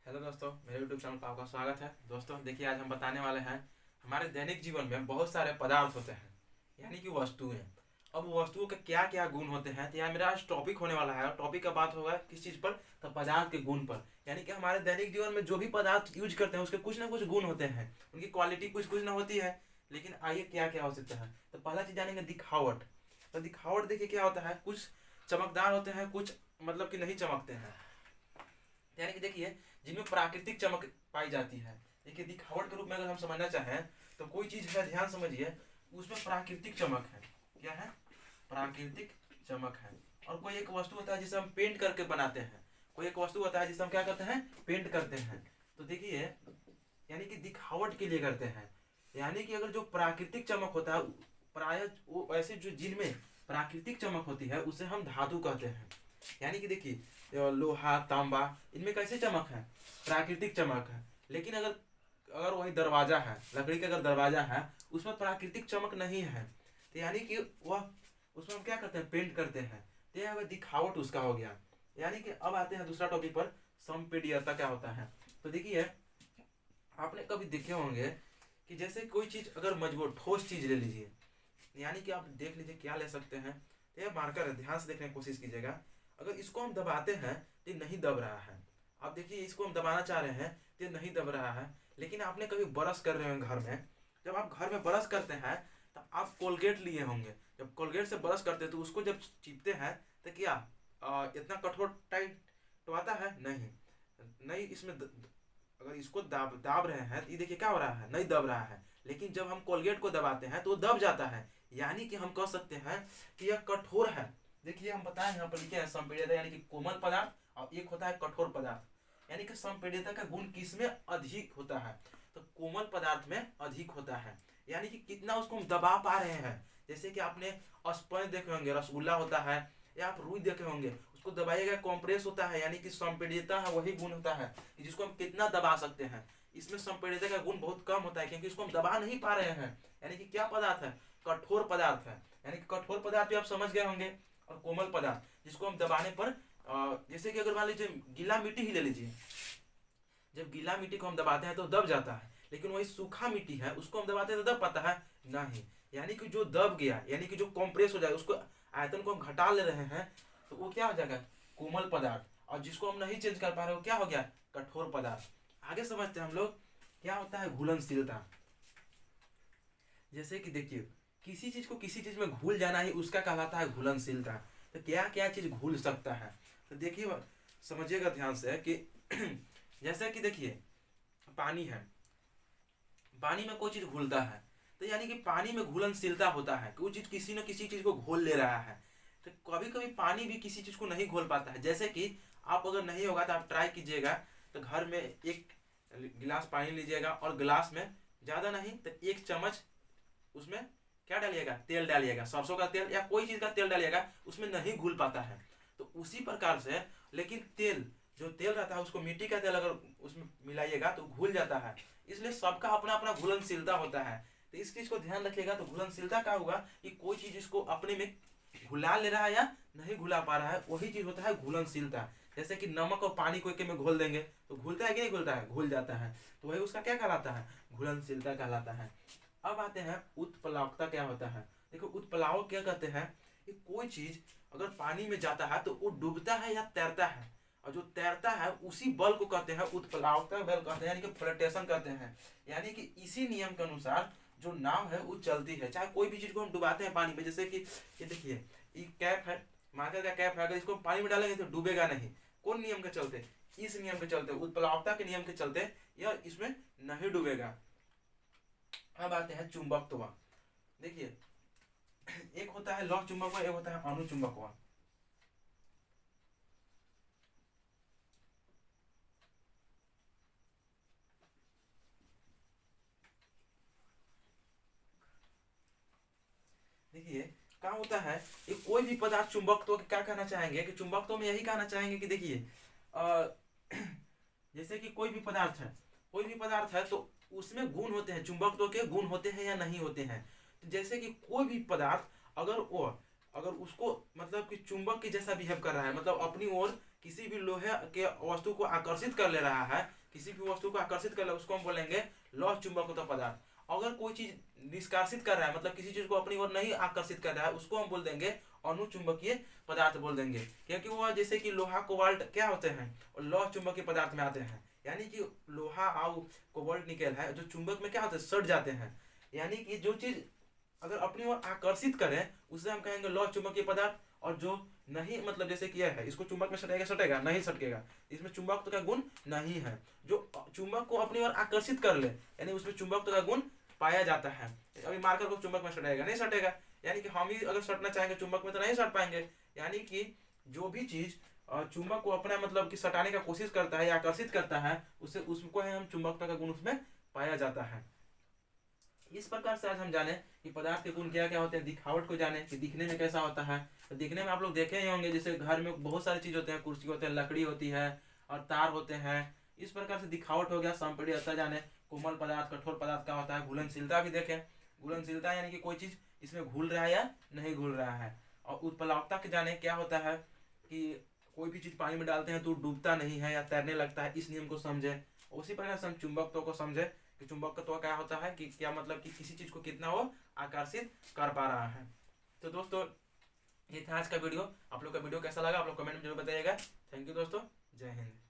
Hello दोस्तों, मेरे YouTube channel पर आपका स्वागत है। दोस्तों देखिए, आज हम बताने वाले हैं हमारे दैनिक जीवन में बहुत सारे पदार्थ होते हैं, यानी कि वस्तुएं। अब वस्तुओं के क्या क्या गुण होते हैं, तो यह मेरा आज टॉपिक होने वाला है। और टॉपिक का बात होगा किस चीज़ पर, तो पदार्थ के गुण पर। यानी कि हमारे दैनिक जीवन में जो भी पदार्थ यूज करते हैं उसके कुछ ना कुछ गुण होते हैं, उनकी क्वालिटी कुछ कुछ ना होती है। लेकिन आइए क्या क्या हो सकता है। तो पहला चीज़ जानेंगे दिखावट। तो दिखावट देखिए क्या होता है, कुछ चमकदार होते हैं, कुछ मतलब कि नहीं चमकते हैं। यानी कि देखिए, जिनमें प्राकृतिक चमक पाई जाती है। देखिए, दिखावट के रूप में अगर हम समझना चाहें तो कोई चीज है, ध्यान समझिए, उसमें प्राकृतिक चमक है। क्या है? प्राकृतिक चमक है। और कोई एक वस्तु होता है जिसे हम पेंट करके बनाते हैं। कोई एक वस्तु होता है जिसे हम क्या करते हैं, पेंट करते हैं। तो देखिए, यानी कि दिखावट के लिए करते हैं। यानी कि अगर जो प्राकृतिक चमक होता है, प्राय वो ऐसे जो जिनमें प्राकृतिक चमक होती है उसे हम धातु कहते हैं। यानी कि देखिए, लोहा, तांबा, इनमें कैसे चमक है, प्राकृतिक चमक है। लेकिन अगर अगर वही दरवाजा है, लकड़ी का अगर दरवाजा है, उसमें प्राकृतिक चमक नहीं है, तो यानी कि वह उसमें हम क्या करते हैं, पेंट करते हैं। तो यह दिखावट उसका हो गया। यानी कि अब आते हैं दूसरा टॉपिक पर, संपीड्यता क्या होता है। तो देखिए, आपने कभी देखे होंगे कि जैसे कोई चीज अगर मजबूत ठोस चीज ले लीजिए, यानी कि आप देख लीजिए क्या ले सकते हैं। तो यह मार्कर है, ध्यान से देखने की कोशिश कीजिएगा। अगर इसको हम दबाते हैं तो ये नहीं दब रहा है। आप देखिए, इसको हम दबाना चाह रहे हैं तो ये नहीं दब रहा है। लेकिन आपने कभी ब्रश कर रहे हैं घर में, जब आप घर में ब्रश करते हैं तो आप कोलगेट लिए होंगे। जब कोलगेट से ब्रश करते हैं तो उसको जब चिपते हैं तो क्या इतना कठोर टाइट तो आता है? नहीं नहीं, इसमें अगर इसको दाब दाब रहे हैं तो ये देखिए क्या हो रहा है, नहीं दब रहा है। लेकिन जब हम कोलगेट को दबाते हैं तो वो दब जाता है। यानी कि हम कह सकते हैं कि यह कठोर है। देखिए, हम बताएं, यहाँ पर लिखे हैं संपीड्यता यानी कि कोमल पदार्थ, और एक होता है कठोर पदार्थ। यानी कि संपीड्यता का गुण किसमें अधिक होता है, तो कोमल पदार्थ में अधिक होता है। यानी कि कितना उसको हम दबा पा रहे हैं। जैसे कि आपने स्पंज देखे होंगे, रसगुल्ला होता है, या आप रुई देखे होंगे, उसको दबाइएगा कॉम्प्रेस होता है। यानी कि संपीड्यता है, वही गुण होता है जिसको हम कितना दबा सकते हैं। इसमें संपीड्यता का गुण बहुत कम होता है, क्योंकि इसको हम दबा नहीं पा रहे हैं। यानी कि क्या पदार्थ है, कठोर पदार्थ है। यानी कि कठोर पदार्थ भी आप समझ गए होंगे। और कोमल पदार्थ जिसको हम दबाने पर, जैसे कि अगर मान लीजिए गीला मिट्टी ही ले लीजिए, जब गीला मिट्टी को हम दबाते हैं तो दब जाता है। लेकिन वही सूखा मिट्टी है, उसको हम दबाते हैं तो दब पाता है? नहीं। यानी कि जो दब गया, यानी कि जो कॉम्प्रेस हो जाएगा, उसको आयतन को हम घटा ले रहे हैं, तो वो क्या हो जाएगा, कोमल पदार्थ। और जिसको हम नहीं चेंज कर पा रहे वो क्या हो गया, कठोर पदार्थ। आगे समझते हैं हम लोग क्या होता है घुलनशीलता। जैसे कि देखिए, किसी चीज को किसी चीज में घुल जाना ही उसका कहलाता है घुलनशीलता। तो क्या क्या चीज घुल सकता है, तो देखिए समझिएगा ध्यान से कि जैसे कि देखिए, पानी है, पानी में कोई चीज घुलता है, तो यानी कि पानी में घुलनशीलता होता है कि वो चीज किसी न किसी चीज को घोल ले रहा है। तो कभी कभी पानी भी किसी चीज को नहीं घोल पाता है। जैसे कि आप अगर नहीं होगा तो आप ट्राई कीजिएगा, तो घर में एक गिलास पानी लीजिएगा और गिलास में ज्यादा नहीं तो 1 चम्मच उसमें क्या डालिएगा, तेल डालिएगा, सरसों का तेल या कोई चीज का तेल डालिएगा, उसमें नहीं घुल पाता है। तो उसी प्रकार से, लेकिन तेल, जो तेल रहता है उसको मिट्टी का तेल अगर उसमें मिलाइएगा तो घुल जाता है। इसलिए सबका अपना अपना घुलनशीलता होता है। तो इस चीज को ध्यान रखिएगा। तो घुलनशीलता क्या होगा कि कोई चीज इसको अपने में घुला ले रहा है या नहीं घुला पा रहा है, वही चीज होता है घुलनशीलता। जैसे कि नमक और पानी को एक में घोल देंगे तो घुलता है कि नहीं घुलता है, घुल जाता है। तो वही उसका क्या कहलाता है, घुलनशीलता कहलाता है। अब आते हैं उत्प्लावकता क्या होता है। देखो, उत्प्लावक क्या कहते हैं कि कोई चीज अगर पानी में जाता है तो वो डूबता है या तैरता है, और जो तैरता है उसी बल को कहते हैं उत्प्लावकता बल कहते हैं, यानी कि फ्लटेशन कहते हैं। यानी कि इसी नियम के अनुसार जो नाव है वो चलती है। चाहे कोई भी चीज को हम डुबाते हैं पानी में, जैसे कि ये देखिए, ये कैप है, मार्कर का कैप है, अगर इसको पानी में डालेंगे तो डूबेगा नहीं। कौन नियम के चलते, इस नियम के चलते, उत्प्लावकता के नियम के चलते यह इसमें नहीं डूबेगा। अब आते हैं चुंबकत्व। देखिए, एक होता है लौह चुंबक, एक होता है अनुचुंबक। देखिए क्या होता है, ये कोई भी पदार्थ चुंबकत्व तो क्या कहना चाहेंगे कि चुंबकत्व में यही कहना चाहेंगे कि देखिए, अ, जैसे कि कोई भी पदार्थ है, कोई भी पदार्थ है तो उसमें गुण होते हैं, चुंबकत्व के गुण होते हैं या नहीं होते हैं। तो जैसे कि कोई भी पदार्थ अगर वो, अगर उसको मतलब कि चुंबक के जैसा बिहेव कर रहा है, मतलब अपनी ओर किसी भी लोहे के वस्तु को आकर्षित कर ले रहा है, किसी भी वस्तु को आकर्षित कर ले, उसको हम बोलेंगे लौह चुंबकत्व पदार्थ। अगर कोई चीज निष्कासित कर रहा है, मतलब किसी चीज को अपनी ओर नहीं आकर्षित कर रहा है, उसको हम बोल देंगे अनुचुंबकीय पदार्थ बोल देंगे। क्योंकि वह जैसे कि लोहा कोबाल्ट क्या होते हैं, और लौह चुंबकीय पदार्थ में आते हैं। यानी कि लोहा और कोबाल्ट निकल है जो चुंबक में क्या होते हैं, सट जाते हैं। यानी कि जो चीज अगर अपनी ओर आकर्षित करें उसे हम कहेंगे लौह चुंबकीय पदार्थ, और जो नहीं, मतलब जैसे कि यह है, इसको चुंबक में सटेगा, सटेगा नहीं, सटकेगा, इसमें चुंबकत्व का गुण नहीं है। जो चुंबक को अपनी ओर आकर्षित कर ले, यानी उसमें चुंबकत्व का गुण पाया जाता है। अभी मार्कर को चुंबक में सटेगा, नहीं सटेगा, यानी कि हम ही अगर सटना चाहेंगे चुंबक में तो नहीं सट पाएंगे। यानी कि जो भी चीज चुंबक को अपना मतलब कि सटाने का कोशिश करता है या आकर्षित करता है, उससे उसको हम चुंबकत्व का गुण उसमें पाया जाता है। इस प्रकार से आज हम जाने कि पदार्थ के गुण क्या क्या होते हैं, दिखावट को जाने कि दिखने में कैसा होता है। तो दिखने में आप लोग देखे ही होंगे, जैसे घर में बहुत सारी चीज होते हैं, कुर्सी होते हैं, लकड़ी होती है और तार होते हैं। इस प्रकार से दिखावट हो गया। संपीड़ितता जाने कोमल पदार्थ कठोर पदार्थ का होता है। घुलनशीलता भी देखें, घुलनशीलता यानी कि कोई चीज इसमें घुल रहा है या नहीं घुल रहा है। और उत्प्लावकता के जाने क्या होता है कि कोई भी चीज पानी में डालते हैं तो डूबता नहीं है या तैरने लगता है, इस नियम को समझे। उसी प्रकार से हम चुंबकत्व को समझे कि चुंबकत्व क्या होता है, कि क्या मतलब कि किसी चीज को कितना वो आकर्षित कर पा रहा है। तो दोस्तों ये था आज का वीडियो। आप लोग का वीडियो कैसा लगा आप लोग कमेंट में जरूर बताइएगा। थैंक यू दोस्तों, जय हिंद।